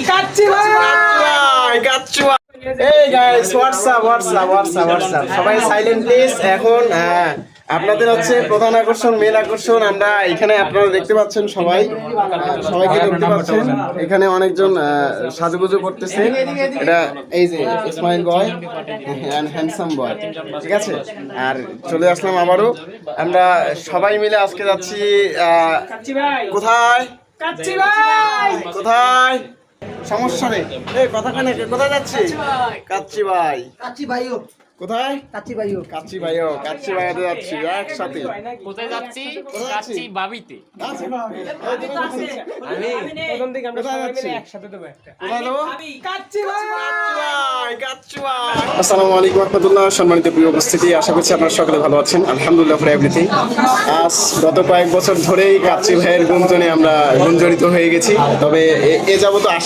কাচ্চি ভাই কাচ্চি ভাই এই গাইস হোয়াটসঅ্যাপ সবাই সাইলেন্ট প্লিজ এখন আপনাদের হচ্ছে প্রধান আকর্ষণ মেন আকর্ষণ আমরা এখানে আপনারা দেখতে পাচ্ছেন সবাইকে দেখতে পাচ্ছেন এখানে অনেকজন সাজুগুজু করতেছে এটা এই যে smile boy and handsome boy ঠিক আছে আর চলে আসলাম আবারও আমরা সবাই মিলে আজকে যাচ্ছি কোথায় কাচ্চি ভাই কোথায় সমস্যা নেই এই কথা কানে কোথায় যাচ্ছি কাচ্চি ভাইও কোথায় কাচ্চি ভাইয়াতে যাচ্ছি একসাথে কোথায় যাচ্ছি যাচ্ছি বাবিতে আমি প্রথম দিকে আমরা সবাই মিলে একসাথে দেব একটা কোথায় দেব কাচ্চি ভাই আসসালামু আলাইকুম ওয়া রাহমাতুল্লাহ সম্মানিত প্রিয় উপস্থিতি আশা করছি আপনারা সকলে ভালো আছেন আলহামদুলিল্লাহ ফর এভরিথিং আজ গত কয়েক বছর ধরেই কাচ্চি ভাইয়ের গুঞ্জনে আমরা গুঞ্জরিত হয়ে গেছি তবে এ যাবত